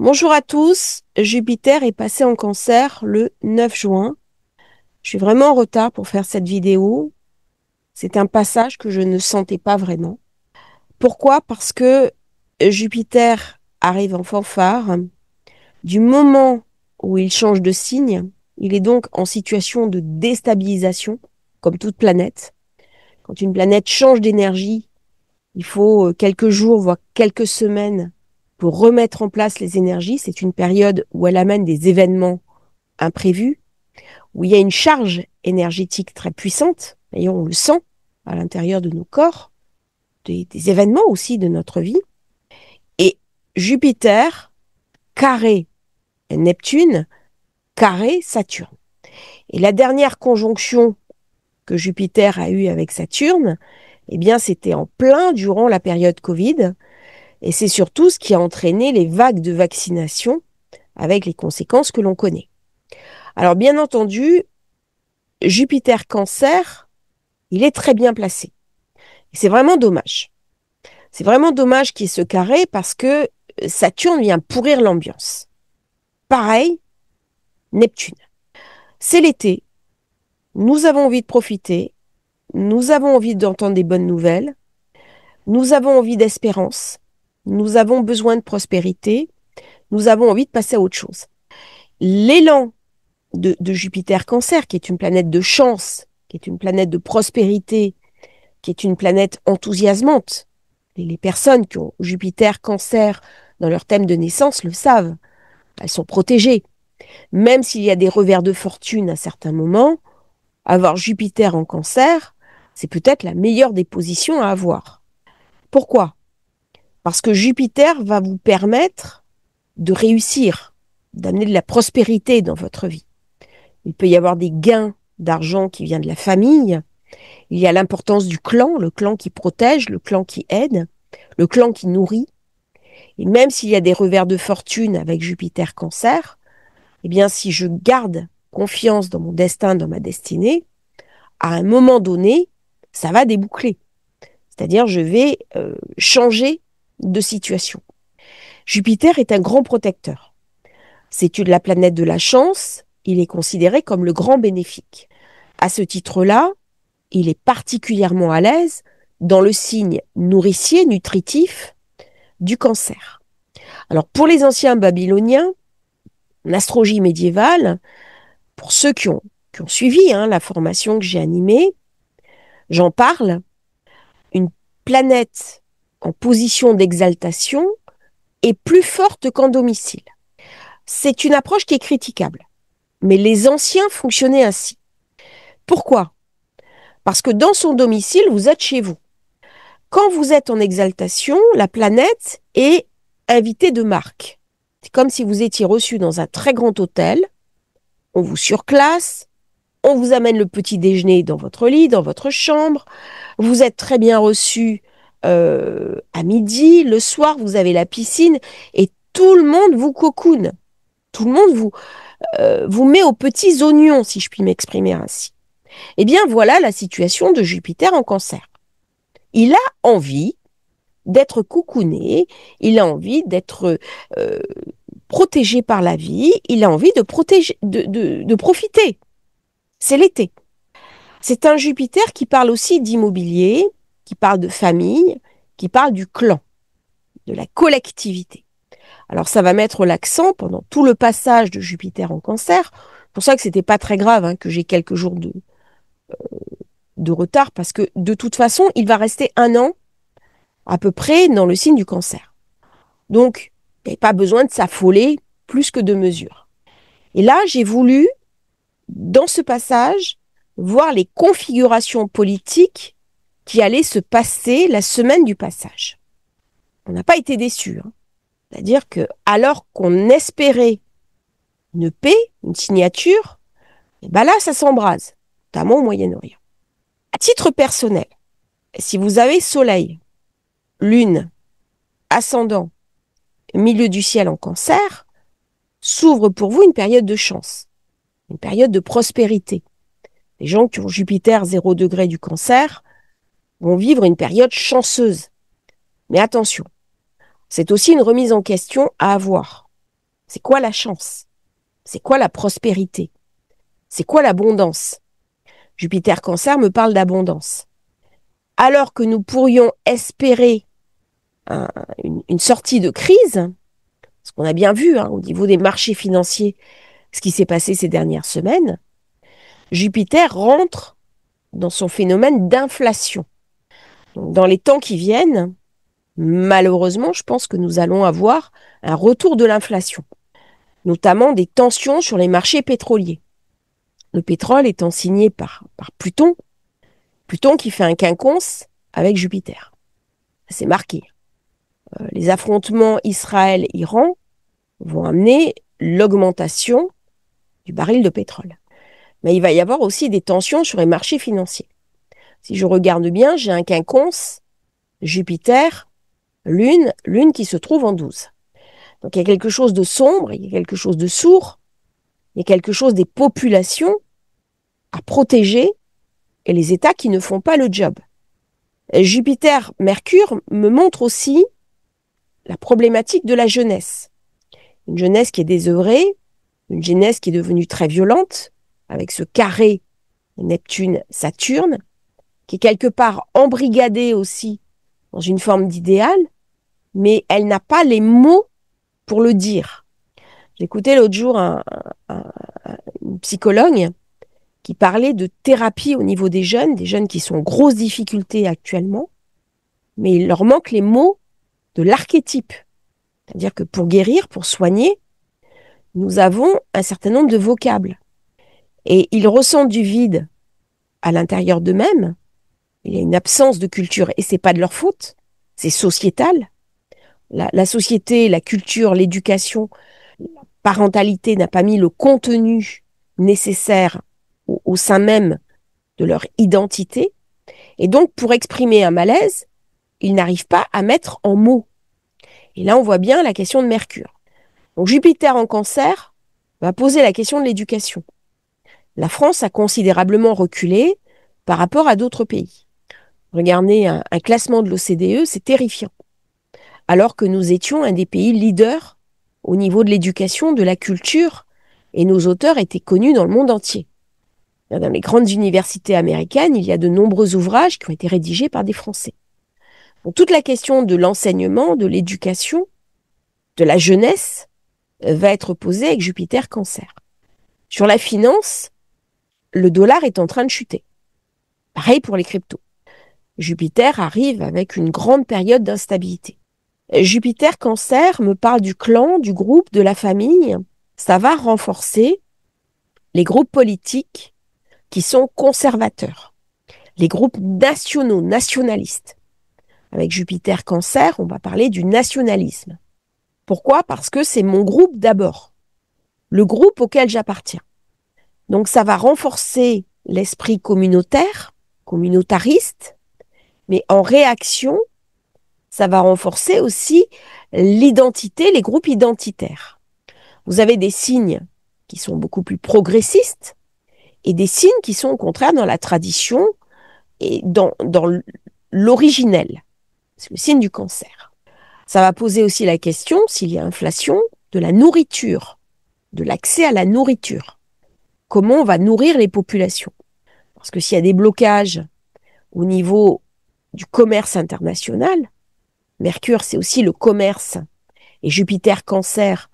Bonjour à tous, Jupiter est passé en Cancer le 9 juin. Je suis vraiment en retard pour faire cette vidéo. C'est un passage que je ne sentais pas vraiment. Pourquoi? Parce que Jupiter arrive en fanfare. Du moment où il change de signe, il est donc en situation de déstabilisation, comme toute planète. Quand une planète change d'énergie, il faut quelques jours, voire quelques semaines pour remettre en place les énergies. C'est une période où elle amène des événements imprévus, où il y a une charge énergétique très puissante. D'ailleurs, on le sent à l'intérieur de nos corps, des événements aussi de notre vie. Et Jupiter, carré Neptune, carré Saturne. Et la dernière conjonction que Jupiter a eue avec Saturne, eh bien, c'était en plein durant la période Covid. Et c'est surtout ce qui a entraîné les vagues de vaccination avec les conséquences que l'on connaît. Alors, bien entendu, Jupiter Cancer, il est très bien placé. Et c'est vraiment dommage. C'est vraiment dommage qu'il y ait ce carré parce que Saturne vient pourrir l'ambiance. Pareil, Neptune. C'est l'été. Nous avons envie de profiter. Nous avons envie d'entendre des bonnes nouvelles. Nous avons envie d'espérance. Nous avons besoin de prospérité. Nous avons envie de passer à autre chose. L'élan de Jupiter Cancer, qui est une planète de chance, qui est une planète de prospérité, qui est une planète enthousiasmante. Et les personnes qui ont Jupiter Cancer dans leur thème de naissance le savent. Elles sont protégées. Même s'il y a des revers de fortune à certains moments, avoir Jupiter en Cancer, c'est peut-être la meilleure des positions à avoir. Pourquoi? Parce que Jupiter va vous permettre de réussir, d'amener de la prospérité dans votre vie. Il peut y avoir des gains d'argent qui viennent de la famille. Il y a l'importance du clan, le clan qui protège, le clan qui aide, le clan qui nourrit. Et même s'il y a des revers de fortune avec Jupiter Cancer, eh bien, si je garde confiance dans mon destin, dans ma destinée, à un moment donné, ça va déboucler. C'est-à-dire, je vais changer de situation. Jupiter est un grand protecteur. C'est la planète de la chance. Il est considéré comme le grand bénéfique. À ce titre-là, il est particulièrement à l'aise dans le signe nourricier, nutritif du Cancer. Alors, pour les anciens Babyloniens, l'astrologie médiévale, pour ceux qui ont suivi la formation que j'ai animée, j'en parle, une planète en position d'exaltation est plus forte qu'en domicile. C'est une approche qui est critiquable, mais les anciens fonctionnaient ainsi. Pourquoi? Parce que dans son domicile, vous êtes chez vous. Quand vous êtes en exaltation, la planète est invitée de marque. C'est comme si vous étiez reçu dans un très grand hôtel, on vous surclasse, on vous amène le petit déjeuner dans votre lit, dans votre chambre, vous êtes très bien reçu à midi, le soir vous avez la piscine et tout le monde vous cocoune. Tout le monde vous met aux petits oignons, si je puis m'exprimer ainsi. Eh bien voilà la situation de Jupiter en Cancer. Il a envie d'être coucouné, il a envie d'être protégé par la vie, il a envie de profiter. C'est l'été. C'est un Jupiter qui parle aussi d'immobilier, qui parle de famille, qui parle du clan, de la collectivité. Alors ça va mettre l'accent pendant tout le passage de Jupiter en Cancer. C'est pour ça que c'était pas très grave que j'ai quelques jours de retard, parce que de toute façon, il va rester 1 an à peu près dans le signe du Cancer. Donc, il n'y a pas besoin de s'affoler plus que de mesure. Et là, j'ai voulu, dans ce passage, voir les configurations politiques qui allaient se passer la semaine du passage. On n'a pas été déçus. C'est-à-dire que, alors qu'on espérait une paix, une signature, et ben là, ça s'embrase, notamment au Moyen-Orient. À titre personnel, si vous avez Soleil, Lune, Ascendant, milieu du ciel en Cancer, s'ouvre pour vous une période de chance, une période de prospérité. Les gens qui ont Jupiter 0 degré du Cancer vont vivre une période chanceuse. Mais attention, c'est aussi une remise en question à avoir. C'est quoi la chance? C'est quoi la prospérité? C'est quoi l'abondance? Jupiter Cancer me parle d'abondance. Alors que nous pourrions espérer une sortie de crise, ce qu'on a bien vu au niveau des marchés financiers, ce qui s'est passé ces dernières semaines, Jupiter rentre dans son phénomène d'inflation. Donc, dans les temps qui viennent, malheureusement, je pense que nous allons avoir un retour de l'inflation, notamment des tensions sur les marchés pétroliers. Le pétrole étant signé par Pluton, Pluton qui fait un quinconce avec Jupiter. C'est marqué. Les affrontements Israël-Iran vont amener l'augmentation du baril de pétrole. Mais il va y avoir aussi des tensions sur les marchés financiers. Si je regarde bien, j'ai un quinconce, Jupiter, Lune qui se trouve en 12. Donc il y a quelque chose de sombre, il y a quelque chose de sourd, il y a quelque chose des populations à protéger et les États qui ne font pas le job. Jupiter, Mercure me montre aussi la problématique de la jeunesse. Une jeunesse qui est désœuvrée, une jeunesse qui est devenue très violente, avec ce carré Neptune-Saturne, qui est quelque part embrigadée aussi dans une forme d'idéal, mais elle n'a pas les mots pour le dire. J'écoutais l'autre jour une psychologue qui parlait de thérapie au niveau des jeunes qui sont en grosse difficulté actuellement, mais il leur manque les mots de l'archétype. C'est-à-dire que pour guérir, pour soigner, nous avons un certain nombre de vocables. Et ils ressentent du vide à l'intérieur d'eux-mêmes. Il y a une absence de culture, et c'est pas de leur faute, c'est sociétal. La société, la culture, l'éducation, la parentalité n'a pas mis le contenu nécessaire au sein même de leur identité. Et donc, pour exprimer un malaise, ils n'arrivent pas à mettre en mots. Et là, on voit bien la question de Mercure. Donc, Jupiter en Cancer va poser la question de l'éducation. La France a considérablement reculé par rapport à d'autres pays. Regardez un classement de l'OCDE, c'est terrifiant. Alors que nous étions un des pays leaders au niveau de l'éducation, de la culture, et nos auteurs étaient connus dans le monde entier. Dans les grandes universités américaines, il y a de nombreux ouvrages qui ont été rédigés par des Français. Donc, toute la question de l'enseignement, de l'éducation, de la jeunesse, va être posée avec Jupiter Cancer. Sur la finance, le dollar est en train de chuter. Pareil pour les cryptos. Jupiter arrive avec une grande période d'instabilité. Jupiter Cancer me parle du clan, du groupe, de la famille. Ça va renforcer les groupes politiques qui sont conservateurs, les groupes nationaux, nationalistes. Avec Jupiter Cancer, on va parler du nationalisme. Pourquoi? Parce que c'est mon groupe d'abord, le groupe auquel j'appartiens. Donc ça va renforcer l'esprit communautaire, communautariste, mais en réaction, ça va renforcer aussi l'identité, les groupes identitaires. Vous avez des signes qui sont beaucoup plus progressistes et des signes qui sont au contraire dans la tradition et dans l'originel. C'est le signe du Cancer. Ça va poser aussi la question, s'il y a inflation, de la nourriture, de l'accès à la nourriture. Comment on va nourrir les populations? Parce que s'il y a des blocages au niveau du commerce international, Mercure, c'est aussi le commerce, et Jupiter Cancer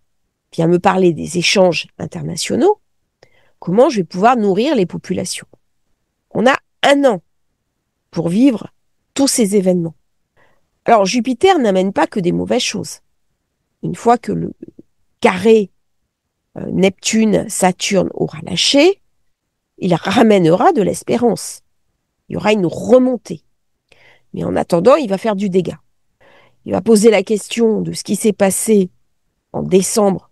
vient me parler des échanges internationaux, comment je vais pouvoir nourrir les populations? On a 1 an pour vivre tous ces événements. Alors, Jupiter n'amène pas que des mauvaises choses. Une fois que le carré Neptune-Saturne aura lâché, il ramènera de l'espérance. Il y aura une remontée. Mais en attendant, il va faire du dégât. Il va poser la question de ce qui s'est passé en décembre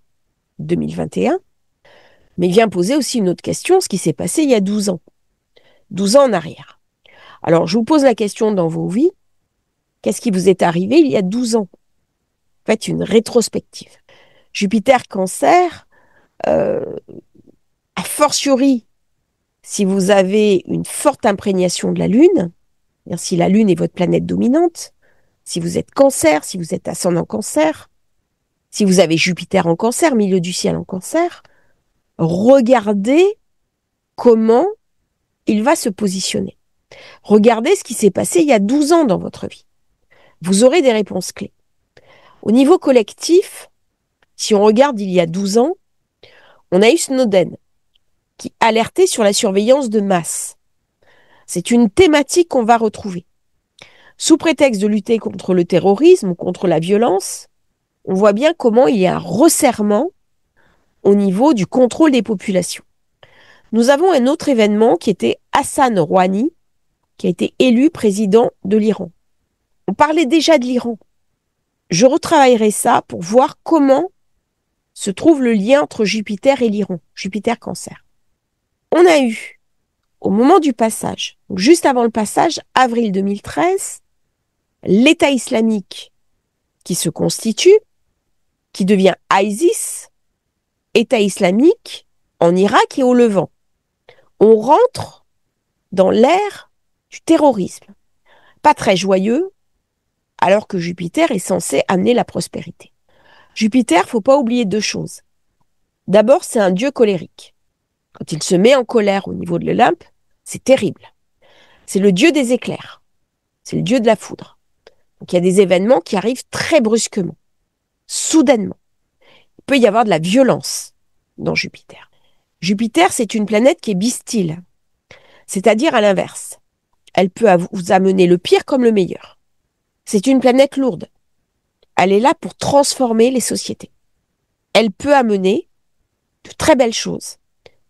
2021, mais il vient poser aussi une autre question, ce qui s'est passé il y a 12 ans. 12 ans en arrière. Alors, je vous pose la question dans vos vies, qu'est-ce qui vous est arrivé il y a 12 ans? Faites une rétrospective. Jupiter Cancer, a fortiori, si vous avez une forte imprégnation de la Lune, si la Lune est votre planète dominante, si vous êtes Cancer, si vous êtes ascendant Cancer, Si vous avez Jupiter en Cancer, milieu du ciel en Cancer, regardez comment il va se positionner. Regardez ce qui s'est passé il y a 12 ans dans votre vie. Vous aurez des réponses clés. Au niveau collectif, si on regarde il y a 12 ans, on a eu Snowden qui alertait sur la surveillance de masse. C'est une thématique qu'on va retrouver. Sous prétexte de lutter contre le terrorisme ou contre la violence, on voit bien comment il y a un resserrement au niveau du contrôle des populations. Nous avons un autre événement qui était Hassan Rouhani, qui a été élu président de l'Iran. On parlait déjà de l'Iran. Je retravaillerai ça pour voir comment se trouve le lien entre Jupiter et l'Iran, Jupiter Cancer. On a eu, au moment du passage, donc juste avant le passage, avril 2013, l'État islamique qui se constitue, qui devient ISIS, État islamique en Irak et au Levant. On rentre dans l'ère du terrorisme. Pas très joyeux, alors que Jupiter est censé amener la prospérité. Jupiter, faut pas oublier deux choses. D'abord, c'est un dieu colérique. Quand il se met en colère au niveau de l'Olympe, c'est terrible. C'est le dieu des éclairs. C'est le dieu de la foudre. Donc il y a des événements qui arrivent très brusquement, soudainement. Il peut y avoir de la violence dans Jupiter. Jupiter, c'est une planète qui est bistyle, c'est-à-dire à l'inverse. Elle peut vous amener le pire comme le meilleur. C'est une planète lourde. Elle est là pour transformer les sociétés. Elle peut amener de très belles choses.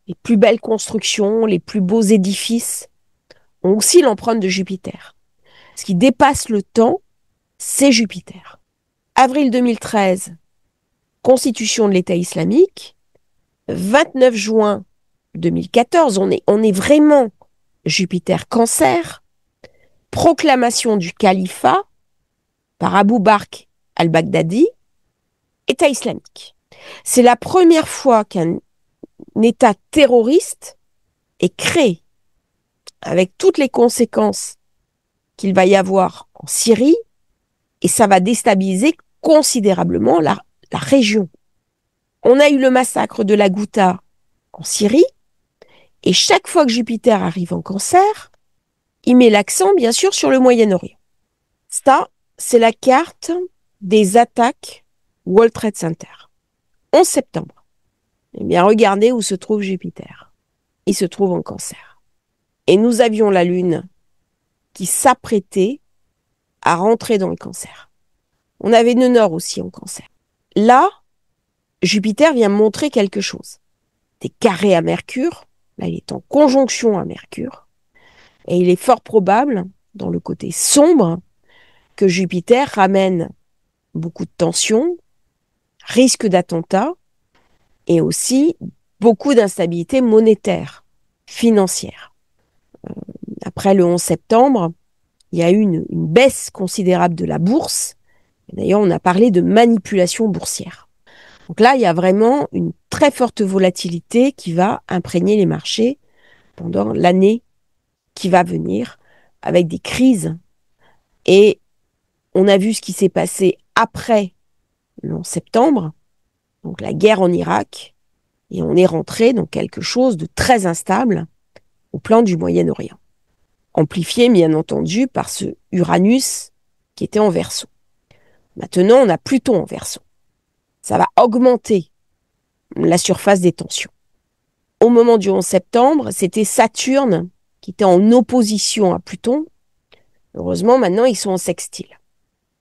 Les plus belles constructions, les plus beaux édifices ont aussi l'empreinte de Jupiter. Ce qui dépasse le temps, c'est Jupiter. Avril 2013, constitution de l'État islamique. 29 juin 2014, on est vraiment Jupiter Cancer. Proclamation du califat par Abou Bakr al-Baghdadi, État islamique. C'est la première fois qu'un État terroriste est créé, avec toutes les conséquences qu'il va y avoir en Syrie, et ça va déstabiliser considérablement la région. On a eu le massacre de la Ghouta en Syrie, et chaque fois que Jupiter arrive en Cancer, il met l'accent bien sûr sur le Moyen-Orient. Ça, c'est la carte des attaques World Trade Center. 11 septembre. Eh bien, regardez où se trouve Jupiter. Il se trouve en Cancer. Et nous avions la Lune qui s'apprêtait à rentrer dans le Cancer. On avait le Nord aussi en Cancer. Là, Jupiter vient montrer quelque chose. Des carrés à Mercure. Là, il est en conjonction à Mercure. Et il est fort probable, dans le côté sombre, que Jupiter ramène beaucoup de tensions, risque d'attentats et aussi beaucoup d'instabilité monétaire, financière. Après le 11 septembre, il y a eu une baisse considérable de la bourse. D'ailleurs, on a parlé de manipulation boursière. Donc là, il y a vraiment une très forte volatilité qui va imprégner les marchés pendant l'année qui va venir, avec des crises. Et on a vu ce qui s'est passé après le 11 septembre, donc la guerre en Irak, et on est rentré dans quelque chose de très instable au plan du Moyen-Orient. Amplifié, bien entendu, par ce Uranus qui était en Verseau. Maintenant, on a Pluton en Verseau. Ça va augmenter la surface des tensions. Au moment du 11 septembre, c'était Saturne qui était en opposition à Pluton. Heureusement, maintenant, ils sont en sextile.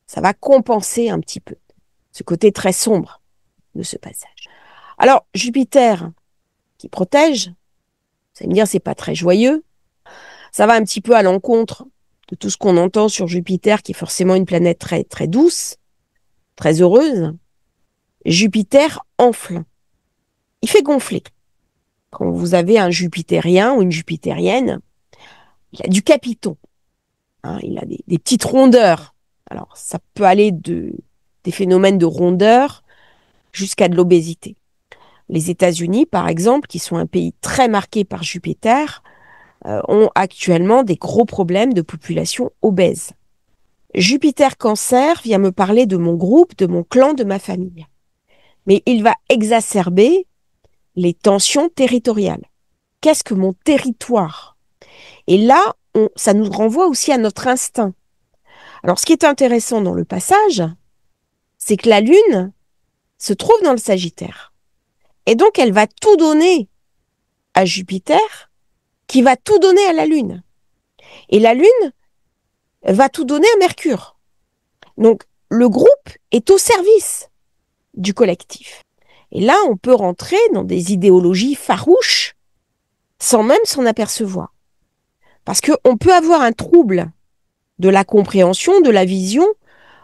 Ça va compenser un petit peu ce côté très sombre de ce passage. Alors, Jupiter, qui protège, vous allez me dire, c'est pas très joyeux. Ça va un petit peu à l'encontre de tout ce qu'on entend sur Jupiter, qui est forcément une planète très, très douce, très heureuse. Jupiter enfle. Il fait gonfler. Quand vous avez un Jupitérien ou une Jupitérienne, il a du capiton. Il a des petites rondeurs. Alors, ça peut aller des phénomènes de rondeur jusqu'à de l'obésité. Les États-Unis, par exemple, qui sont un pays très marqué par Jupiter, ont actuellement des gros problèmes de population obèse. Jupiter Cancer vient me parler de mon groupe, de mon clan, de ma famille. mais il va exacerber les tensions territoriales. Qu'est-ce que mon territoire? Et là, ça nous renvoie aussi à notre instinct. Alors, ce qui est intéressant dans le passage, c'est que la Lune se trouve dans le Sagittaire. Et donc, elle va tout donner à Jupiter, qui va tout donner à la Lune. Et la Lune va tout donner à Mercure. Donc, le groupe est au service du collectif. Et là, on peut rentrer dans des idéologies farouches sans même s'en apercevoir. Parce qu'on peut avoir un trouble de la compréhension, de la vision,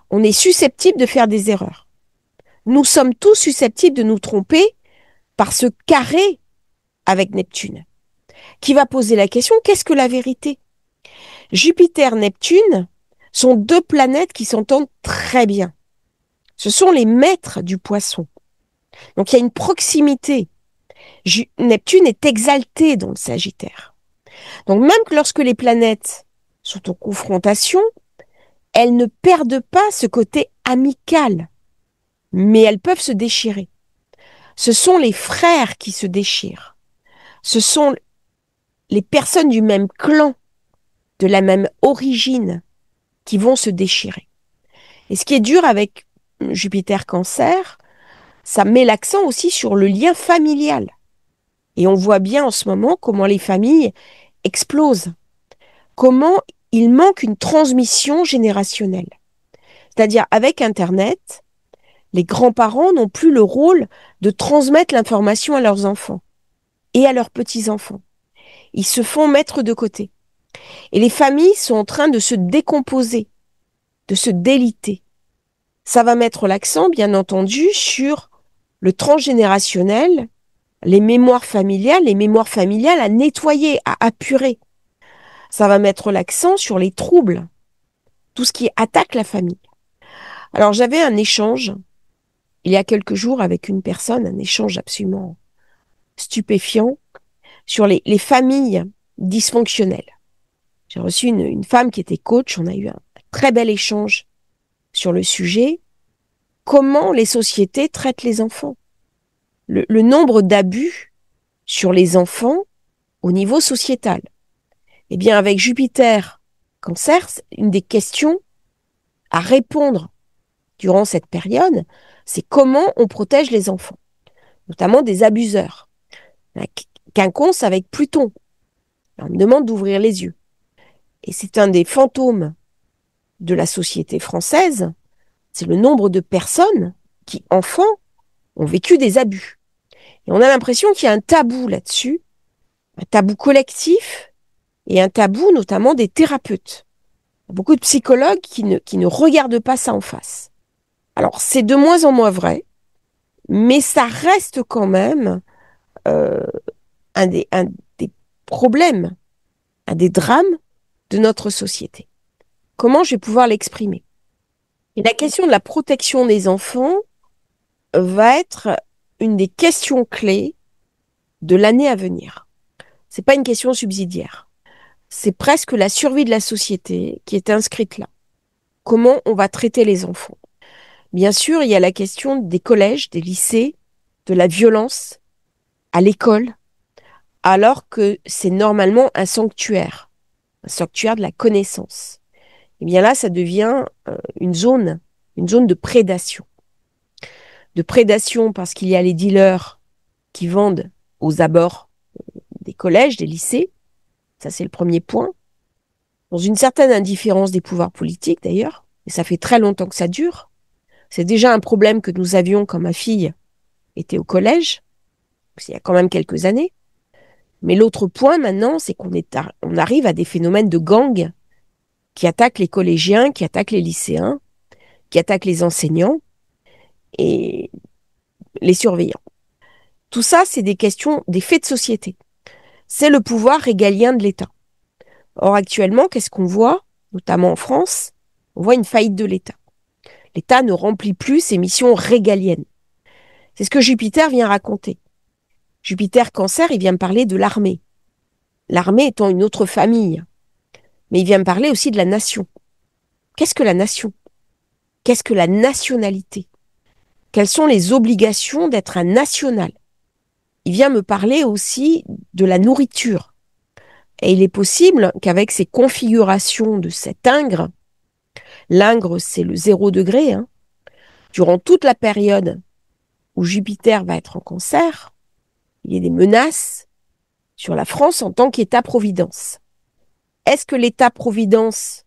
on est susceptible de faire des erreurs. Nous sommes tous susceptibles de nous tromper par ce carré avec Neptune, qui va poser la question, qu'est-ce que la vérité? Jupiter-Neptune sont deux planètes qui s'entendent très bien. Ce sont les maîtres du poisson. Donc il y a une proximité. Neptune est exalté dans le Sagittaire. Donc même que lorsque les planètes sont en confrontation, elles ne perdent pas ce côté amical, mais elles peuvent se déchirer. Ce sont les frères qui se déchirent. Ce sont les personnes du même clan, de la même origine, qui vont se déchirer. Et ce qui est dur avec Jupiter Cancer, ça met l'accent aussi sur le lien familial. Et on voit bien en ce moment comment les familles explosent, comment il manque une transmission générationnelle. C'est-à-dire avec Internet, les grands-parents n'ont plus le rôle de transmettre l'information à leurs enfants et à leurs petits-enfants. Ils se font mettre de côté. Et les familles sont en train de se décomposer, de se déliter. Ça va mettre l'accent, bien entendu, sur le transgénérationnel, les mémoires familiales à nettoyer, à apurer. Ça va mettre l'accent sur les troubles, tout ce qui attaque la famille. Alors j'avais un échange il y a quelques jours avec une personne, un échange absolument stupéfiant sur les familles dysfonctionnelles. J'ai reçu une femme qui était coach, on a eu un très bel échange sur le sujet. Comment les sociétés traitent les enfants? Le nombre d'abus sur les enfants au niveau sociétal. Eh bien, avec Jupiter, Cancer, une des questions à répondre durant cette période, c'est comment on protège les enfants, notamment des abuseurs. Quinconce avec Pluton. On me demande d'ouvrir les yeux. Et c'est un des fantômes de la société française, c'est le nombre de personnes qui, enfants, ont vécu des abus. Et on a l'impression qu'il y a un tabou là-dessus, un tabou collectif et un tabou notamment des thérapeutes. Il y a beaucoup de psychologues qui ne regardent pas ça en face. Alors, c'est de moins en moins vrai, mais ça reste quand même un des problèmes, un des drames de notre société. Comment je vais pouvoir l'exprimer? Et la question de la protection des enfants va être une des questions clés de l'année à venir. C'est pas une question subsidiaire. C'est presque la survie de la société qui est inscrite là. Comment on va traiter les enfants? Bien sûr, il y a la question des collèges, des lycées, de la violence à l'école, alors que c'est normalement un sanctuaire de la connaissance. Et bien là, ça devient une zone de prédation. De prédation parce qu'il y a les dealers qui vendent aux abords des collèges, des lycées. Ça, c'est le premier point. Dans une certaine indifférence des pouvoirs politiques, d'ailleurs, et ça fait très longtemps que ça dure. C'est déjà un problème que nous avions quand ma fille était au collège, il y a quand même quelques années. Mais l'autre point maintenant, c'est on arrive à des phénomènes de gangs qui attaquent les collégiens, qui attaquent les lycéens, qui attaquent les enseignants et les surveillants. Tout ça, c'est des questions, des faits de société. C'est le pouvoir régalien de l'État. Or, actuellement, qu'est-ce qu'on voit, notamment en France? On voit une faillite de l'État. L'État ne remplit plus ses missions régaliennes. C'est ce que Jupiter vient raconter. Jupiter Cancer, il vient me parler de l'armée. L'armée étant une autre famille. Mais il vient me parler aussi de la nation. Qu'est-ce que la nation? Qu'est-ce que la nationalité? Quelles sont les obligations d'être un national? Il vient me parler aussi de la nourriture. Et il est possible qu'avec ces configurations de cet ingre, l'ingre c'est le 0 degré, durant toute la période où Jupiter va être en Cancer, il y a des menaces sur la France en tant qu'État-providence. Est-ce que l'État-providence,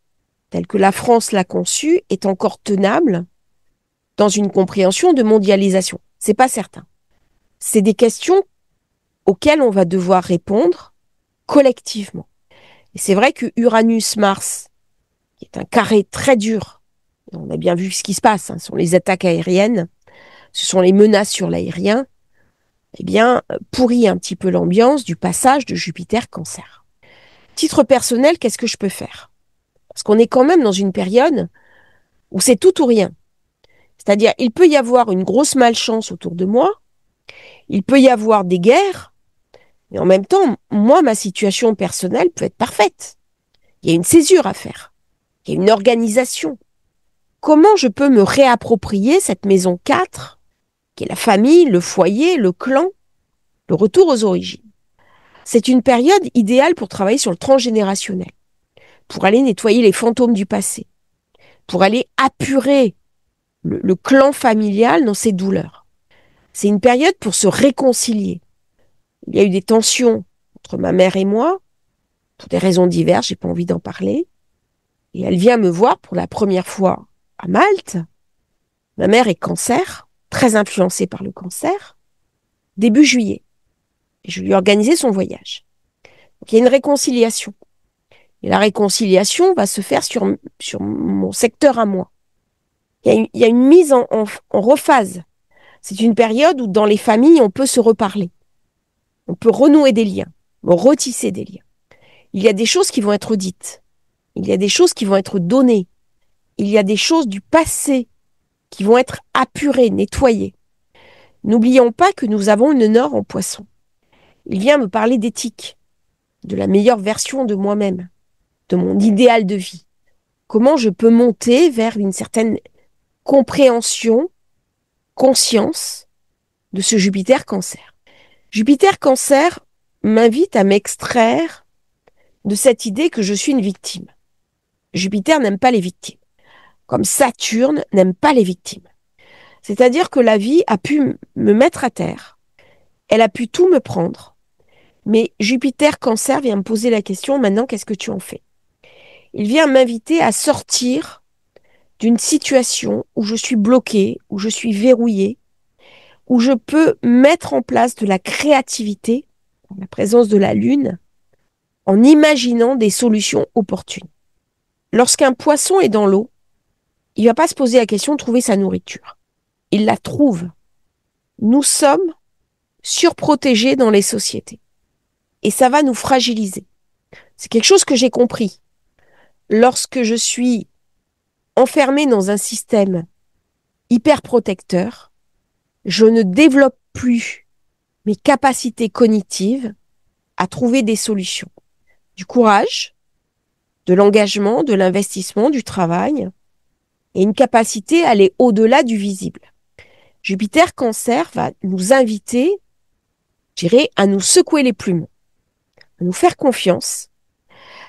tel que la France l'a conçu, est encore tenable dans une compréhension de mondialisation? C'est pas certain. C'est des questions auxquelles on va devoir répondre collectivement. Et c'est vrai que Uranus-Mars, qui est un carré très dur, on a bien vu ce qui se passe, ce sont les attaques aériennes, ce sont les menaces sur l'aérien, eh bien, pourrit un petit peu l'ambiance du passage de Jupiter-Cancer. Titre personnel, qu'est-ce que je peux faire? Parce qu'on est quand même dans une période où c'est tout ou rien. C'est-à-dire, il peut y avoir une grosse malchance autour de moi, il peut y avoir des guerres, mais en même temps, moi, ma situation personnelle peut être parfaite. Il y a une césure à faire, il y a une organisation. Comment je peux me réapproprier cette maison 4, qui est la famille, le foyer, le clan, le retour aux origines? C'est une période idéale pour travailler sur le transgénérationnel, pour aller nettoyer les fantômes du passé, pour aller apurer le clan familial dans ses douleurs. C'est une période pour se réconcilier. Il y a eu des tensions entre ma mère et moi, pour des raisons diverses, j'ai pas envie d'en parler. Et elle vient me voir pour la première fois à Malte. Ma mère est Cancer, très influencée par le cancer, début juillet. Et je lui ai organisé son voyage. Donc il y a une réconciliation. Et la réconciliation va se faire sur mon secteur à moi. Il y a une mise en rephase. C'est une période où dans les familles, on peut se reparler. On peut renouer des liens, retisser des liens. Il y a des choses qui vont être dites. Il y a des choses qui vont être données. Il y a des choses du passé qui vont être apurées, nettoyées. N'oublions pas que nous avons une Nord en Poisson. Il vient me parler d'éthique, de la meilleure version de moi-même, de mon idéal de vie. Comment je peux monter vers une certaine compréhension, conscience de ce Jupiter Cancer. Jupiter Cancer m'invite à m'extraire de cette idée que je suis une victime. Jupiter n'aime pas les victimes, comme Saturne n'aime pas les victimes. C'est-à-dire que la vie a pu me mettre à terre, elle a pu tout me prendre, mais Jupiter Cancer vient me poser la question, maintenant qu'est-ce que tu en fais? Il vient m'inviter à sortir d'une situation où je suis bloquée, où je suis verrouillée, où je peux mettre en place de la créativité, en la présence de la Lune, en imaginant des solutions opportunes. Lorsqu'un poisson est dans l'eau, il ne va pas se poser la question de trouver sa nourriture. Il la trouve. Nous sommes surprotégés dans les sociétés. Et ça va nous fragiliser. C'est quelque chose que j'ai compris. Lorsque je suis enfermée dans un système hyper protecteur, je ne développe plus mes capacités cognitives à trouver des solutions. Du courage, de l'engagement, de l'investissement, du travail, et une capacité à aller au-delà du visible. Jupiter Cancer va nous inviter, je dirais, à nous secouer les plumes, à nous faire confiance,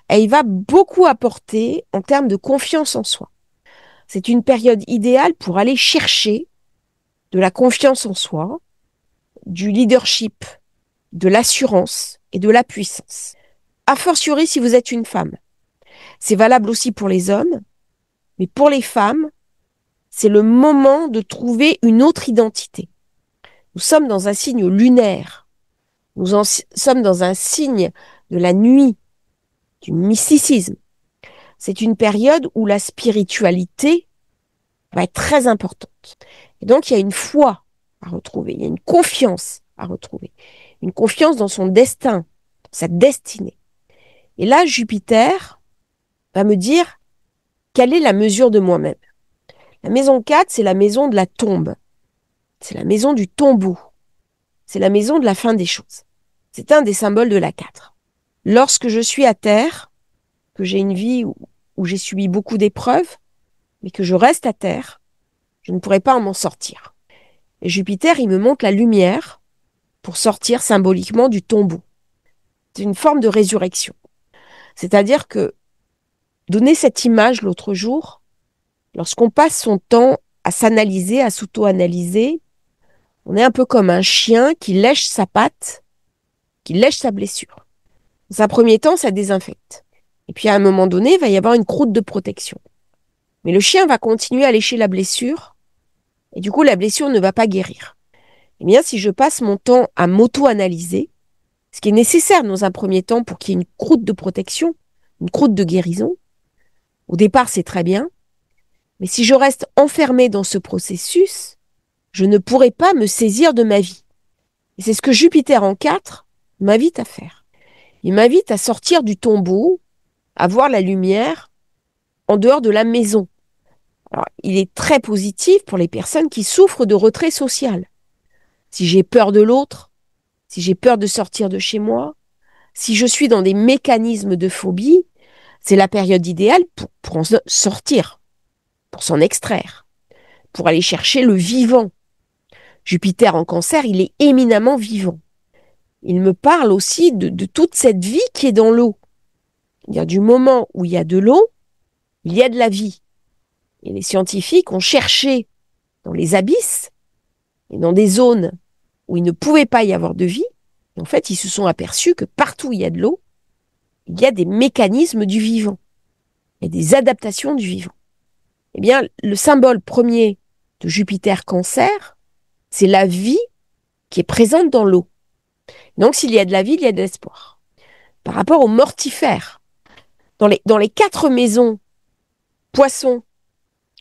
et il va beaucoup apporter en termes de confiance en soi. C'est une période idéale pour aller chercher de la confiance en soi, du leadership, de l'assurance et de la puissance. A fortiori si vous êtes une femme. C'est valable aussi pour les hommes, mais pour les femmes, c'est le moment de trouver une autre identité. Nous sommes dans un signe lunaire. Nous sommes dans un signe de la nuit, du mysticisme. C'est une période où la spiritualité va être très importante. Et donc, il y a une foi à retrouver, il y a une confiance à retrouver. Une confiance dans son destin, dans sa destinée. Et là, Jupiter va me dire quelle est la mesure de moi-même. La maison 4, c'est la maison de la tombe. C'est la maison du tombeau. C'est la maison de la fin des choses. C'est un des symboles de la 4. Lorsque je suis à terre, que j'ai une vie où j'ai subi beaucoup d'épreuves, mais que je reste à terre, je ne pourrai pas m'en sortir. Et Jupiter, il me montre la lumière pour sortir symboliquement du tombeau. C'est une forme de résurrection. C'est-à-dire que, donner cette image l'autre jour, lorsqu'on passe son temps à s'analyser, à s'auto-analyser, on est un peu comme un chien qui lèche sa patte, qui lèche sa blessure. Dans un premier temps, ça désinfecte. Et puis à un moment donné, il va y avoir une croûte de protection. Mais le chien va continuer à lécher la blessure, et du coup, la blessure ne va pas guérir. Eh bien, si je passe mon temps à m'auto-analyser, ce qui est nécessaire dans un premier temps pour qu'il y ait une croûte de protection, une croûte de guérison, au départ, c'est très bien, mais si je reste enfermé dans ce processus, je ne pourrai pas me saisir de ma vie. Et c'est ce que Jupiter en 4 m'invite à faire. Il m'invite à sortir du tombeau, à voir la lumière en dehors de la maison. Alors, il est très positif pour les personnes qui souffrent de retrait social. Si j'ai peur de l'autre, si j'ai peur de sortir de chez moi, si je suis dans des mécanismes de phobie, c'est la période idéale pour en sortir, pour s'en extraire, pour aller chercher le vivant. Jupiter en Cancer, il est éminemment vivant. Il me parle aussi de toute cette vie qui est dans l'eau. C'est-à-dire du moment où il y a de l'eau, il y a de la vie. Et les scientifiques ont cherché dans les abysses et dans des zones où il ne pouvait pas y avoir de vie. Et en fait, ils se sont aperçus que partout où il y a de l'eau, il y a des mécanismes du vivant et des adaptations du vivant. Eh bien, le symbole premier de Jupiter Cancer, c'est la vie qui est présente dans l'eau. Donc, s'il y a de la vie, il y a de l'espoir. Par rapport aux mortifères, dans les 4 maisons poissons,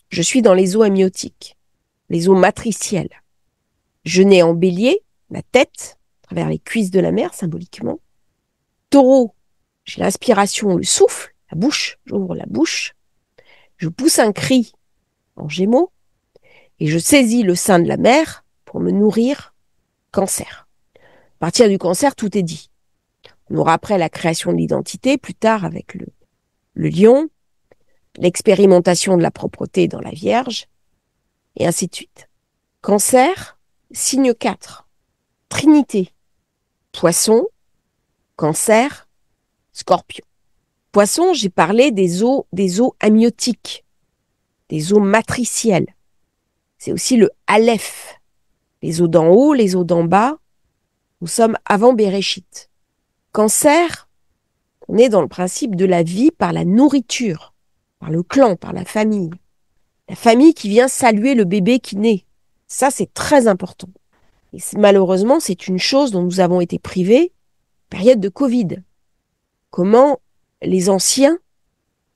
je suis dans les eaux amniotiques, les eaux matricielles. Je nais en bélier, la tête, à travers les cuisses de la mer, symboliquement. Taureau, j'ai l'inspiration, le souffle, la bouche, j'ouvre la bouche. Je pousse un cri en gémeaux et je saisis le sein de la mer pour me nourrir. Cancer. À partir du cancer, tout est dit. On aura après la création de l'identité, plus tard avec le lion, l'expérimentation de la propreté dans la Vierge, et ainsi de suite. Cancer, signe 4, Trinité, Poisson, Cancer, Scorpion. Poisson, j'ai parlé des eaux amniotiques, des eaux matricielles. C'est aussi le Aleph, les eaux d'en haut, les eaux d'en bas. Nous sommes avant Béréchit. Cancer, on est dans le principe de la vie par la nourriture, par le clan, par la famille. La famille qui vient saluer le bébé qui naît. Ça, c'est très important. Et malheureusement, c'est une chose dont nous avons été privés, période de Covid. Comment les anciens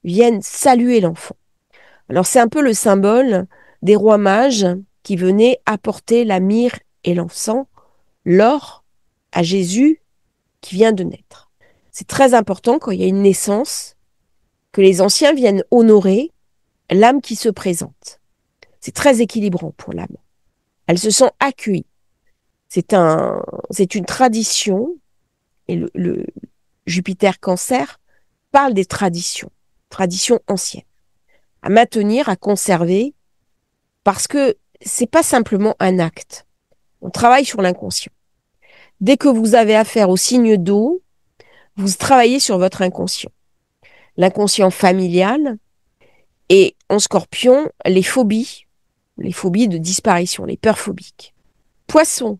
viennent saluer l'enfant. Alors, c'est un peu le symbole des rois mages qui venaient apporter la myrrhe et l'encens, l'or à Jésus qui vient de naître. C'est très important quand il y a une naissance que les anciens viennent honorer l'âme qui se présente. C'est très équilibrant pour l'âme. Elle se sent accueillie. C'est une tradition, et le Jupiter Cancer parle des traditions anciennes, à maintenir, à conserver, parce que c'est pas simplement un acte. On travaille sur l'inconscient. Dès que vous avez affaire au signe d'eau, vous travaillez sur votre inconscient. L'inconscient familial et en Scorpion, les phobies de disparition, les peurs phobiques. Poisson,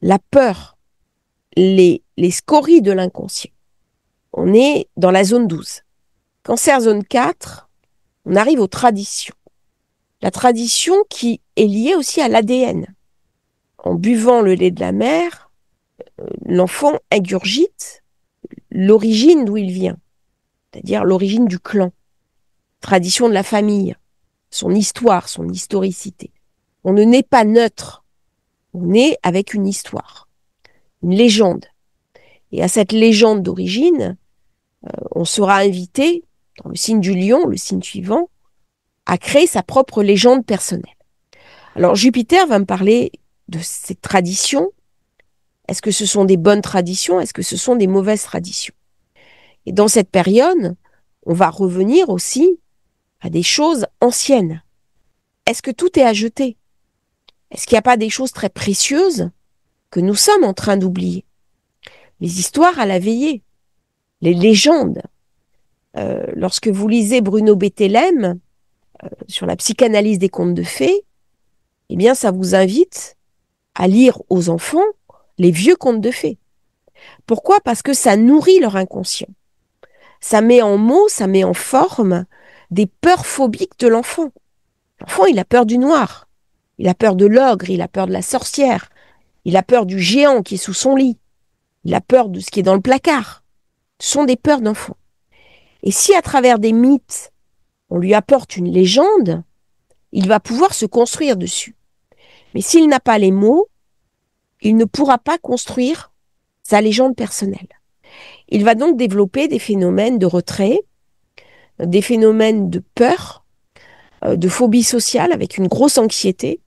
la peur, les scories de l'inconscient. On est dans la zone 12. Cancer zone 4, on arrive aux traditions. La tradition qui est liée aussi à l'ADN. En buvant le lait de la mère, l'enfant ingurgite l'origine d'où il vient, c'est-à-dire l'origine du clan, tradition de la famille, son histoire, son historicité. On ne naît pas neutre, on naît avec une histoire, une légende. Et à cette légende d'origine, on sera invité, dans le signe du lion, le signe suivant, à créer sa propre légende personnelle. Alors Jupiter va me parler de ces traditions. Est-ce que ce sont des bonnes traditions? Est-ce que ce sont des mauvaises traditions? Et dans cette période, on va revenir aussi à des choses anciennes. Est-ce que tout est à jeter? Est-ce qu'il n'y a pas des choses très précieuses que nous sommes en train d'oublier? Les histoires à la veillée, les légendes. Lorsque vous lisez Bruno Bettelheim sur la psychanalyse des contes de fées, eh bien, ça vous invite à lire aux enfants les vieux contes de fées. Pourquoi? Parce que ça nourrit leur inconscient. Ça met en mots, ça met en forme des peurs phobiques de l'enfant. L'enfant, il a peur du noir, il a peur de l'ogre, il a peur de la sorcière, il a peur du géant qui est sous son lit, il a peur de ce qui est dans le placard. Ce sont des peurs d'enfant. Et si à travers des mythes, on lui apporte une légende, il va pouvoir se construire dessus. Mais s'il n'a pas les mots, il ne pourra pas construire sa légende personnelle. Il va donc développer des phénomènes de retrait, des phénomènes de peur, de phobie sociale avec une grosse anxiété,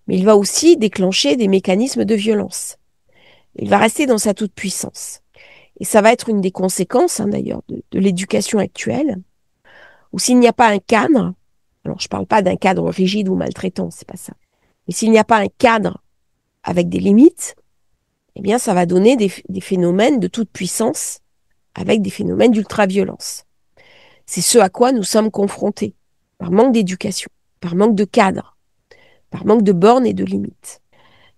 mais il va aussi déclencher des mécanismes de violence. Il va rester dans sa toute-puissance. Et ça va être une des conséquences, d'ailleurs, de l'éducation actuelle, où s'il n'y a pas un cadre, alors je ne parle pas d'un cadre rigide ou maltraitant, c'est pas ça, mais s'il n'y a pas un cadre avec des limites, eh bien ça va donner des phénomènes de toute-puissance avec des phénomènes d'ultra-violence. C'est ce à quoi nous sommes confrontés, par manque d'éducation, par manque de cadre, par manque de bornes et de limites.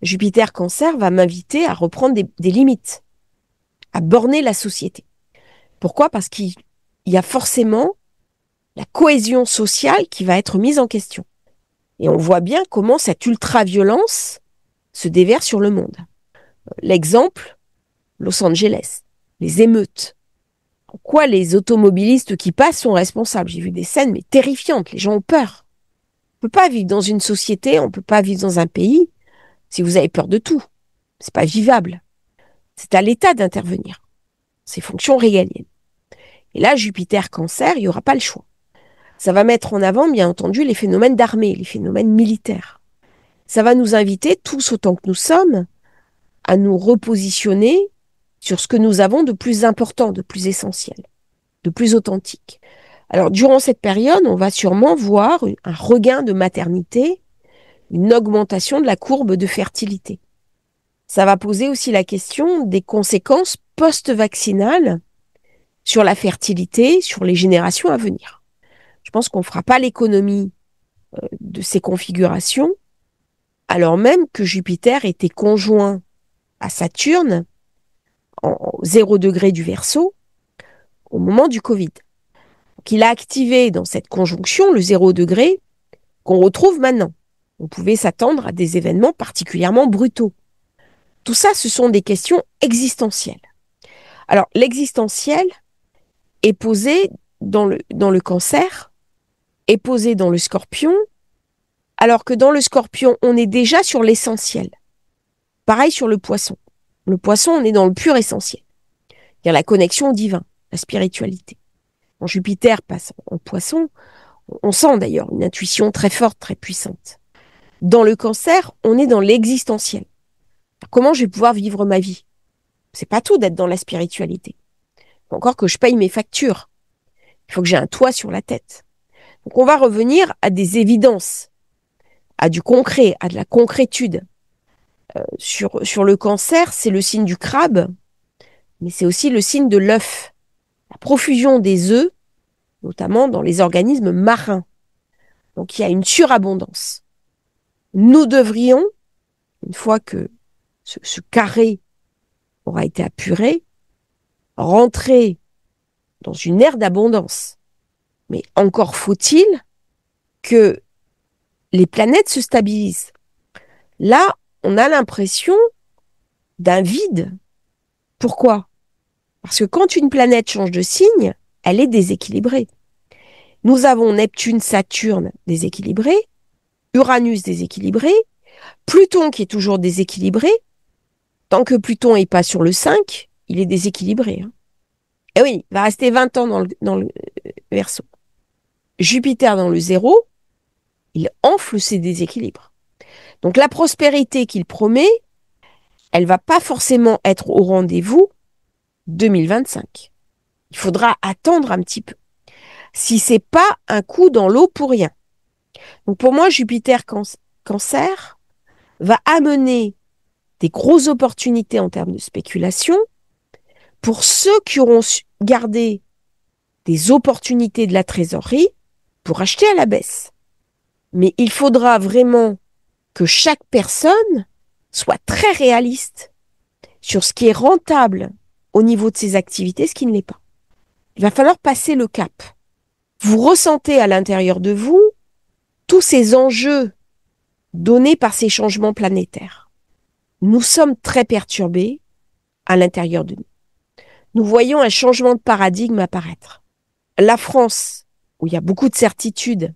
Jupiter Cancer va m'inviter à reprendre des limites, à borner la société. Pourquoi? Parce qu'il y a forcément la cohésion sociale qui va être mise en question. Et on voit bien comment cette ultra-violence se déverse sur le monde. L'exemple, Los Angeles, les émeutes. En quoi les automobilistes qui passent sont responsables? J'ai vu des scènes mais terrifiantes, les gens ont peur. On ne peut pas vivre dans une société, on ne peut pas vivre dans un pays si vous avez peur de tout. C'est pas vivable. C'est à l'État d'intervenir. C'est fonction régalienne. Et là, Jupiter Cancer, il n'y aura pas le choix. Ça va mettre en avant, bien entendu, les phénomènes d'armée, les phénomènes militaires. Ça va nous inviter, tous autant que nous sommes, à nous repositionner sur ce que nous avons de plus important, de plus essentiel, de plus authentique. Alors, durant cette période, on va sûrement voir un regain de maternité, une augmentation de la courbe de fertilité. Ça va poser aussi la question des conséquences post-vaccinales sur la fertilité, sur les générations à venir. Je pense qu'on ne fera pas l'économie de ces configurations, alors même que Jupiter était conjoint à Saturne en 0 degré du Verseau au moment du Covid. Donc, il a activé dans cette conjonction le 0 degré qu'on retrouve maintenant. On pouvait s'attendre à des événements particulièrement brutaux. Tout ça, ce sont des questions existentielles. Alors, l'existentiel est posé dans le Cancer, est posé dans le Scorpion, alors que dans le Scorpion, on est déjà sur l'essentiel. Pareil sur le Poisson. Le Poisson, on est dans le pur essentiel. Il y a la connexion au divin, la spiritualité. Quand Jupiter passe en Poisson, on sent d'ailleurs une intuition très forte, très puissante. Dans le Cancer, on est dans l'existentiel. Comment je vais pouvoir vivre ma vie? C'est pas tout d'être dans la spiritualité. Encore que je paye mes factures. Il faut que j'ai un toit sur la tête. Donc on va revenir à des évidences, à du concret, à de la concrétude. Sur le Cancer, c'est le signe du crabe, mais c'est aussi le signe de l'œuf. La profusion des œufs, notamment dans les organismes marins. Donc il y a une surabondance. Nous devrions, une fois que ce carré aura été apuré, rentrer dans une ère d'abondance. Mais encore faut-il que les planètes se stabilisent. Là, on a l'impression d'un vide. Pourquoi? Parce que quand une planète change de signe, elle est déséquilibrée. Nous avons Neptune, Saturne déséquilibré, Uranus déséquilibré, Pluton qui est toujours déséquilibré. Tant que Pluton n'est pas sur le 5, il est déséquilibré. Et oui, il va rester 20 ans dans le Verseau. Jupiter dans le 0, il enfle ses déséquilibres. Donc la prospérité qu'il promet, elle va pas forcément être au rendez-vous 2025. Il faudra attendre un petit peu. Si c'est pas un coup dans l'eau pour rien. Donc pour moi, Jupiter Cancer, va amener des grosses opportunités en termes de spéculation pour ceux qui auront gardé des opportunités de la trésorerie pour acheter à la baisse. Mais il faudra vraiment que chaque personne soit très réaliste sur ce qui est rentable au niveau de ses activités, ce qui ne l'est pas. Il va falloir passer le cap. Vous ressentez à l'intérieur de vous tous ces enjeux donnés par ces changements planétaires. Nous sommes très perturbés à l'intérieur de nous. Nous voyons un changement de paradigme apparaître. La France, où il y a beaucoup de certitudes,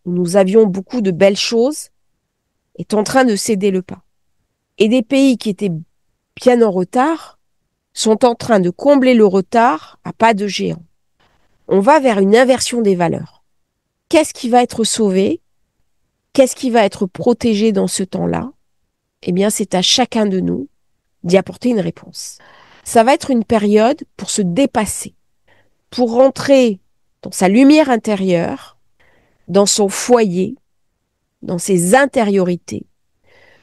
où nous avions beaucoup de belles choses, est en train de céder le pas. Et des pays qui étaient bien en retard sont en train de combler le retard à pas de géant. On va vers une inversion des valeurs. Qu'est-ce qui va être sauvé? Qu'est-ce qui va être protégé dans ce temps-là? Eh bien, c'est à chacun de nous d'y apporter une réponse. Ça va être une période pour se dépasser, pour rentrer dans sa lumière intérieure, dans son foyer, dans ses intériorités,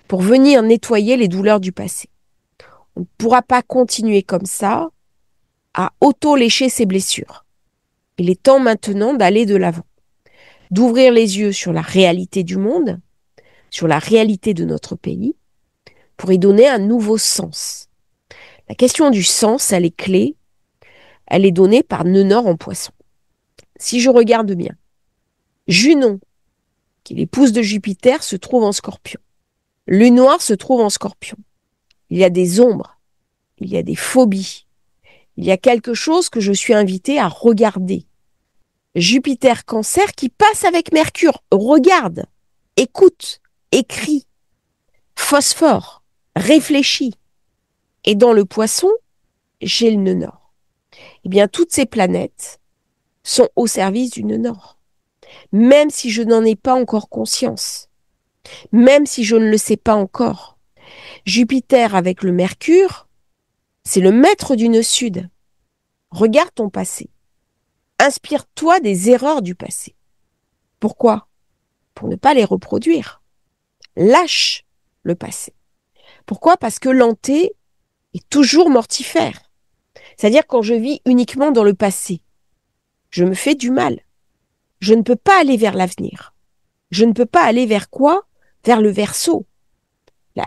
pour venir nettoyer les douleurs du passé. On ne pourra pas continuer comme ça à auto-lécher ses blessures. Il est temps maintenant d'aller de l'avant, d'ouvrir les yeux sur la réalité du monde, sur la réalité de notre pays, pour y donner un nouveau sens. La question du sens, elle est clé, elle est donnée par Nenor en Poisson. Si je regarde bien, Junon, qui est l'épouse de Jupiter, se trouve en Scorpion. Lune noire se trouve en Scorpion. Il y a des ombres, il y a des phobies, il y a quelque chose que je suis invitée à regarder. Jupiter Cancer qui passe avec Mercure, regarde, écoute, écrit, phosphore, réfléchit. Et dans le Poisson, j'ai le nœud nord. Eh bien, toutes ces planètes sont au service du nœud nord. Même si je n'en ai pas encore conscience, même si je ne le sais pas encore. Jupiter avec le Mercure, c'est le maître du nœud sud. Regarde ton passé. Inspire-toi des erreurs du passé. Pourquoi? Pour ne pas les reproduire. Lâche le passé. Pourquoi? Parce que l'hanté est toujours mortifère. C'est-à-dire quand je vis uniquement dans le passé, je me fais du mal. Je ne peux pas aller vers l'avenir. Je ne peux pas aller vers quoi? Vers le Verseau.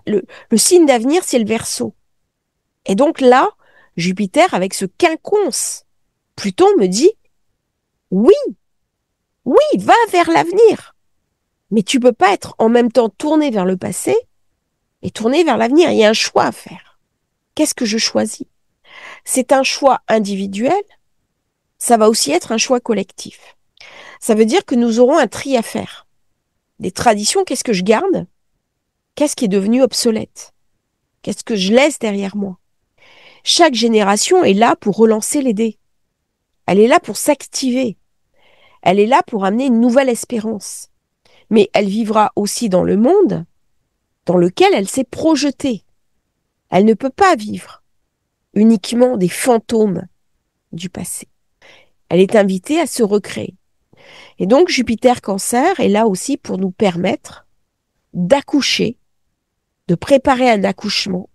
Le signe d'avenir, c'est le Verseau. Et donc là, Jupiter, avec ce quinconce, Pluton me dit, oui, oui, va vers l'avenir. Mais tu peux pas être en même temps tourné vers le passé et tourné vers l'avenir. Il y a un choix à faire. Qu'est-ce que je choisis? C'est un choix individuel, ça va aussi être un choix collectif. Ça veut dire que nous aurons un tri à faire. Des traditions, qu'est-ce que je garde? Qu'est-ce qui est devenu obsolète? Qu'est-ce que je laisse derrière moi? Chaque génération est là pour relancer les dés. Elle est là pour s'activer. Elle est là pour amener une nouvelle espérance. Mais elle vivra aussi dans le monde dans lequel elle s'est projetée. Elle ne peut pas vivre uniquement des fantômes du passé. Elle est invitée à se recréer. Et donc Jupiter Cancer est là aussi pour nous permettre d'accoucher, de préparer un accouchement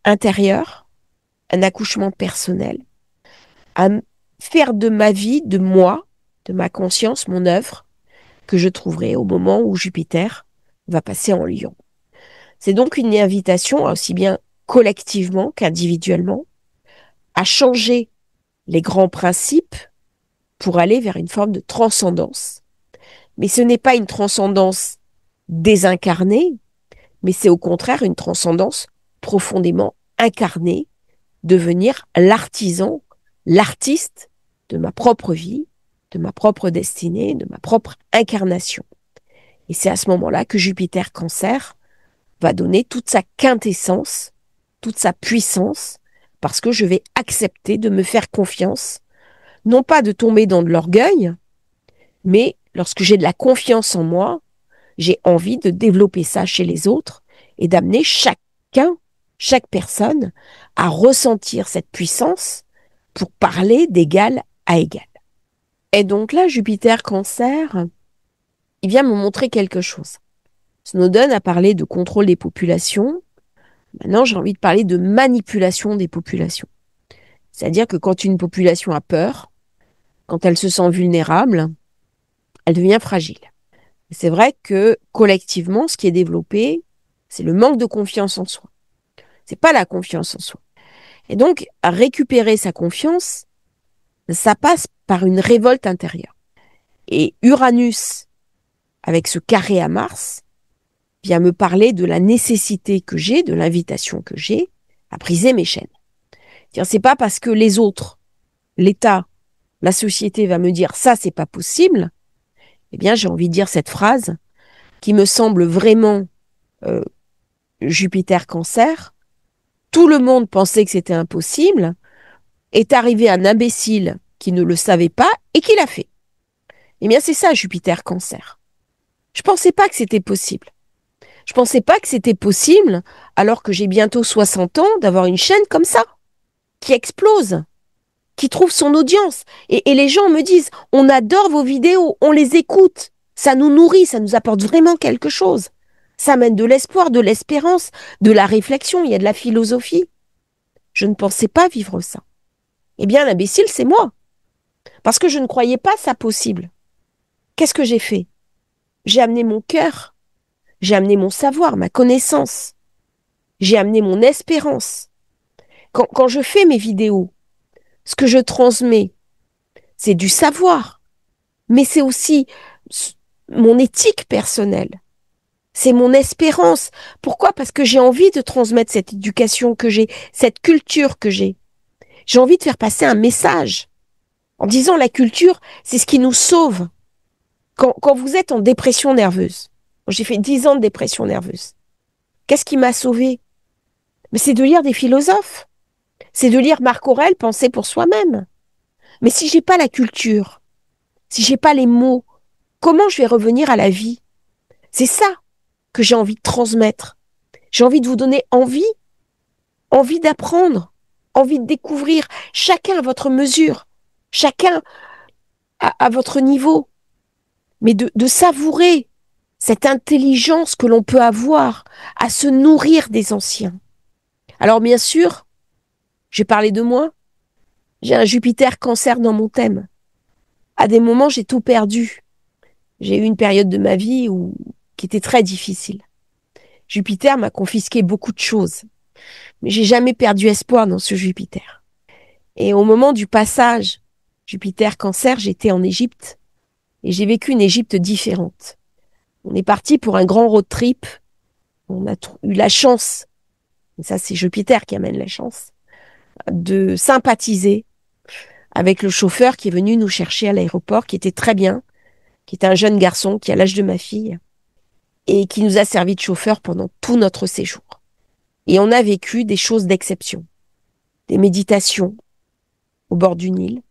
intérieur, un accouchement personnel, à faire de ma vie, de moi, de ma conscience, mon œuvre, que je trouverai au moment où Jupiter va passer en Lion. C'est donc une invitation, aussi bien collectivement qu'individuellement, à changer les grands principes pour aller vers une forme de transcendance. Mais ce n'est pas une transcendance désincarnée, mais c'est au contraire une transcendance profondément incarnée, devenir l'artisan, l'artiste de ma propre vie, de ma propre destinée, de ma propre incarnation. Et c'est à ce moment-là que Jupiter Cancer va donner toute sa quintessence, toute sa puissance, parce que je vais accepter de me faire confiance, non pas de tomber dans de l'orgueil, mais lorsque j'ai de la confiance en moi, j'ai envie de développer ça chez les autres et d'amener chacun, chaque personne, à ressentir cette puissance pour parler d'égal à égal. Et donc là, Jupiter Cancer, il vient me montrer quelque chose. Snowden a parlé de contrôle des populations. Maintenant, j'ai envie de parler de manipulation des populations. C'est-à-dire que quand une population a peur, quand elle se sent vulnérable, elle devient fragile. Et c'est vrai que collectivement, ce qui est développé, c'est le manque de confiance en soi. C'est pas la confiance en soi. Et donc, à récupérer sa confiance, ça passe par une révolte intérieure. Et Uranus, avec ce carré à Mars, vient me parler de la nécessité que j'ai, de l'invitation que j'ai à briser mes chaînes. C'est pas parce que les autres, l'État, la société va me dire ça, c'est pas possible, eh bien, j'ai envie de dire cette phrase qui me semble vraiment euh, Jupiter Cancer. Tout le monde pensait que c'était impossible. Est arrivé un imbécile qui ne le savait pas et qui l'a fait. Eh bien, c'est ça, Jupiter Cancer. Je pensais pas que c'était possible. Je pensais pas que c'était possible, alors que j'ai bientôt 60 ans, d'avoir une chaîne comme ça, qui explose, qui trouve son audience. Et les gens me disent, on adore vos vidéos, on les écoute. Ça nous nourrit, ça nous apporte vraiment quelque chose. Ça amène de l'espoir, de l'espérance, de la réflexion, il y a de la philosophie. Je ne pensais pas vivre ça. Eh bien, l'imbécile, c'est moi. Parce que je ne croyais pas ça possible. Qu'est-ce que j'ai fait? J'ai amené mon cœur, j'ai amené mon savoir, ma connaissance, j'ai amené mon espérance. Quand je fais mes vidéos, ce que je transmets, c'est du savoir, mais c'est aussi mon éthique personnelle. C'est mon espérance. Pourquoi? Parce que j'ai envie de transmettre cette éducation que j'ai, cette culture que j'ai. J'ai envie de faire passer un message en disant la culture, c'est ce qui nous sauve. Quand vous êtes en dépression nerveuse, j'ai fait 10 ans de dépression nerveuse. Qu'est-ce qui m'a sauvée? Mais c'est de lire des philosophes. C'est de lire Marc Aurèle, Penser pour soi-même. Mais si j'ai pas la culture, si j'ai pas les mots, comment je vais revenir à la vie? C'est ça que j'ai envie de transmettre. J'ai envie de vous donner envie d'apprendre, envie de découvrir, chacun à votre mesure, chacun à votre niveau, mais de savourer cette intelligence que l'on peut avoir à se nourrir des anciens. Alors bien sûr, j'ai parlé de moi, j'ai un Jupiter Cancer dans mon thème. À des moments, j'ai tout perdu. J'ai eu une période de ma vie qui était très difficile. Jupiter m'a confisqué beaucoup de choses, mais j'ai jamais perdu espoir dans ce Jupiter. Et au moment du passage Jupiter Cancer, j'étais en Égypte et j'ai vécu une Égypte différente. On est parti pour un grand road trip. On a eu la chance, et ça c'est Jupiter qui amène la chance, de sympathiser avec le chauffeur qui est venu nous chercher à l'aéroport, qui était très bien, qui était un jeune garçon qui a l'âge de ma fille et qui nous a servi de chauffeur pendant tout notre séjour. Et on a vécu des choses d'exception, des méditations au bord du Nil.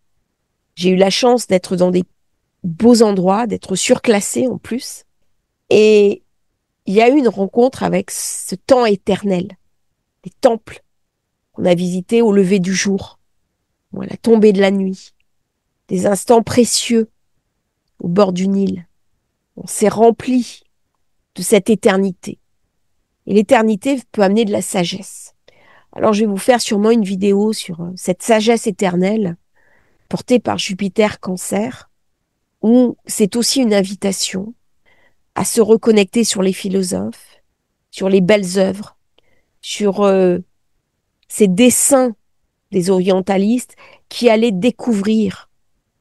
J'ai eu la chance d'être dans des beaux endroits, d'être surclassée en plus. Et il y a eu une rencontre avec ce temps éternel, les temples qu'on a visités au lever du jour, ou à la tombée de la nuit, des instants précieux au bord du Nil. On s'est rempli de cette éternité. Et l'éternité peut amener de la sagesse. Alors je vais vous faire sûrement une vidéo sur cette sagesse éternelle portée par Jupiter Cancer, où c'est aussi une invitation à se reconnecter sur les philosophes, sur les belles œuvres, sur ces dessins des orientalistes qui allaient découvrir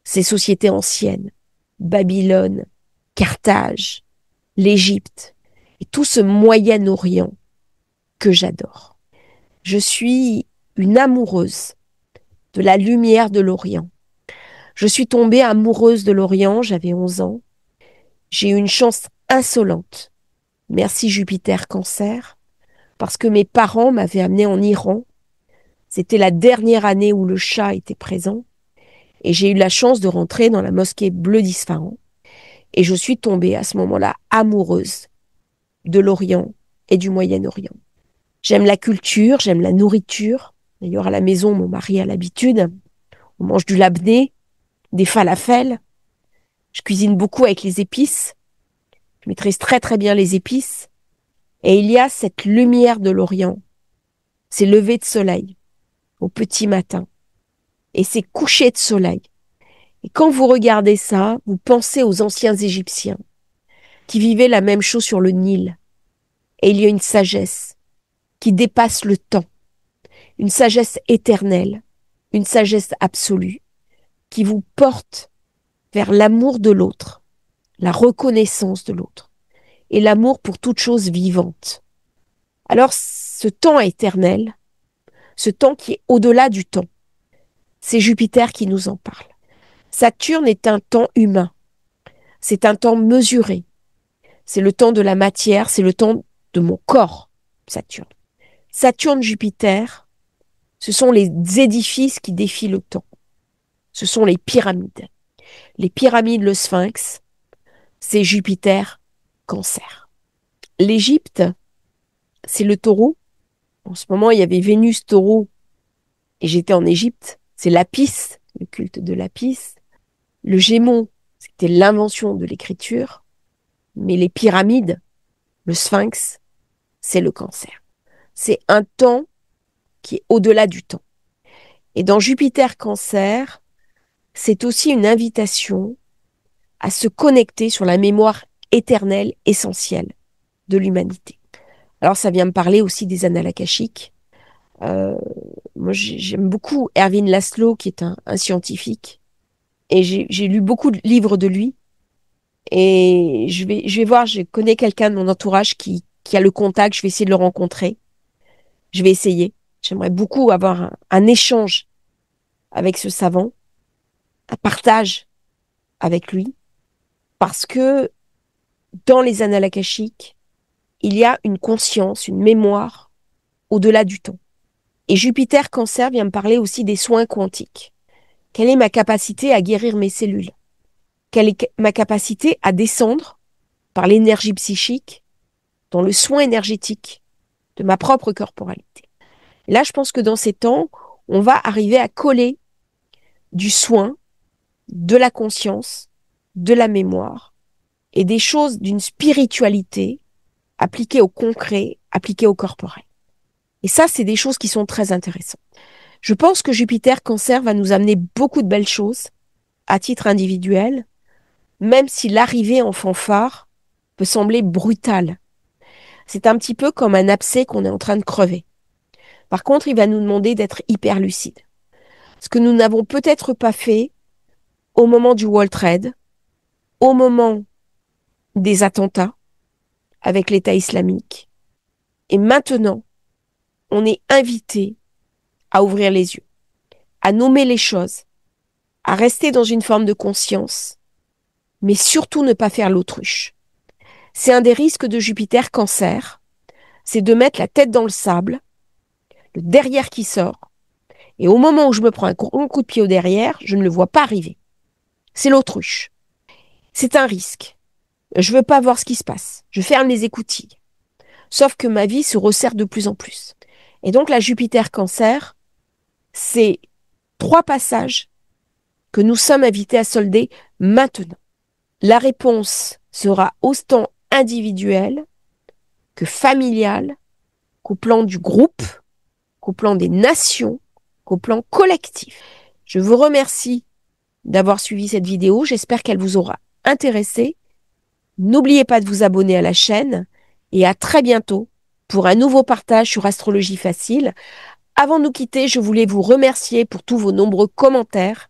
ces sociétés anciennes, Babylone, Carthage, l'Égypte, et tout ce Moyen-Orient que j'adore. Je suis une amoureuse de la lumière de l'Orient. Je suis tombée amoureuse de l'Orient, j'avais 11 ans. J'ai eu une chance insolente. Merci Jupiter Cancer, parce que mes parents m'avaient amenée en Iran. C'était la dernière année où le Shah était présent. Et j'ai eu la chance de rentrer dans la mosquée bleue d'Isfahan. Et je suis tombée à ce moment-là amoureuse de l'Orient et du Moyen-Orient. J'aime la culture, j'aime la nourriture. D'ailleurs, à la maison, mon mari a l'habitude. On mange du labné, des falafels. Je cuisine beaucoup avec les épices. Je maîtrise très très bien les épices. Et il y a cette lumière de l'Orient, ces levées de soleil au petit matin et ces couchers de soleil. Et quand vous regardez ça, vous pensez aux anciens Égyptiens qui vivaient la même chose sur le Nil. Et il y a une sagesse qui dépasse le temps, une sagesse éternelle, une sagesse absolue qui vous porte vers l'amour de l'autre, la reconnaissance de l'autre et l'amour pour toute chose vivante. Alors, ce temps éternel, ce temps qui est au-delà du temps, c'est Jupiter qui nous en parle. Saturne est un temps humain, c'est un temps mesuré, c'est le temps de la matière, c'est le temps de mon corps, Saturne. Saturne-Jupiter, ce sont les édifices qui défient le temps. Ce sont les pyramides. Les pyramides, le Sphinx, c'est Jupiter, Cancer. L'Égypte, c'est le taureau. En ce moment, il y avait Vénus, taureau, et j'étais en Égypte. C'est l'Apis, le culte de l'Apis. Le Gémeaux, c'était l'invention de l'écriture. Mais les pyramides, le Sphinx, c'est le Cancer. C'est un temps qui est au-delà du temps. Et dans Jupiter Cancer, c'est aussi une invitation à se connecter sur la mémoire éternelle, essentielle de l'humanité. Alors ça vient me parler aussi des annales akashiques. Moi j'aime beaucoup Erwin Laszlo, qui est un scientifique, et j'ai lu beaucoup de livres de lui, et je vais voir, je connais quelqu'un de mon entourage qui a le contact, je vais essayer de le rencontrer. Je vais essayer. J'aimerais beaucoup avoir un échange avec ce savant, un partage avec lui, parce que dans les annales akashiques, il y a une conscience, une mémoire au-delà du temps. Et Jupiter Cancer vient me parler aussi des soins quantiques. Quelle est ma capacité à guérir mes cellules? Quelle est ma capacité à descendre par l'énergie psychique dans le soin énergétique de ma propre corporalité? Et là, je pense que dans ces temps, on va arriver à coller du soin, de la conscience, de la mémoire et des choses d'une spiritualité appliquées au concret, appliquées au corporel. Et ça, c'est des choses qui sont très intéressantes. Je pense que Jupiter Cancer va nous amener beaucoup de belles choses à titre individuel, même si l'arrivée en fanfare peut sembler brutale. C'est un petit peu comme un abcès qu'on est en train de crever. Par contre, il va nous demander d'être hyper lucide. Ce que nous n'avons peut-être pas fait au moment du World Trade, au moment des attentats avec l'État islamique. Et maintenant, on est invité à ouvrir les yeux, à nommer les choses, à rester dans une forme de conscience, mais surtout ne pas faire l'autruche. C'est un des risques de Jupiter Cancer, c'est de mettre la tête dans le sable, le derrière qui sort, et au moment où je me prends un gros coup de pied au derrière, je ne le vois pas arriver. C'est l'autruche. C'est un risque. Je veux pas voir ce qui se passe. Je ferme les écoutilles. Sauf que ma vie se resserre de plus en plus. Et donc la Jupiter Cancer, c'est 3 passages que nous sommes invités à solder maintenant. La réponse sera autant individuelle que familiale, qu'au plan du groupe, qu'au plan des nations, qu'au plan collectif. Je vous remercie d'avoir suivi cette vidéo. J'espère qu'elle vous aura intéressé. N'oubliez pas de vous abonner à la chaîne et à très bientôt pour un nouveau partage sur Astrologie Facile. Avant de nous quitter, je voulais vous remercier pour tous vos nombreux commentaires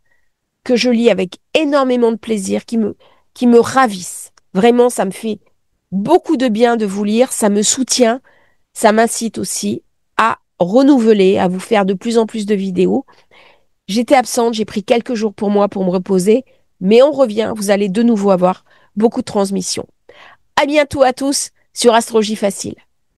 que je lis avec énormément de plaisir, qui me ravissent. Vraiment, ça me fait beaucoup de bien de vous lire, ça me soutient, ça m'incite aussi à renouveler, à vous faire de plus en plus de vidéos. J'étais absente, j'ai pris quelques jours pour moi pour me reposer, mais on revient, vous allez de nouveau avoir beaucoup de transmissions. À bientôt à tous sur Astrologie Facile.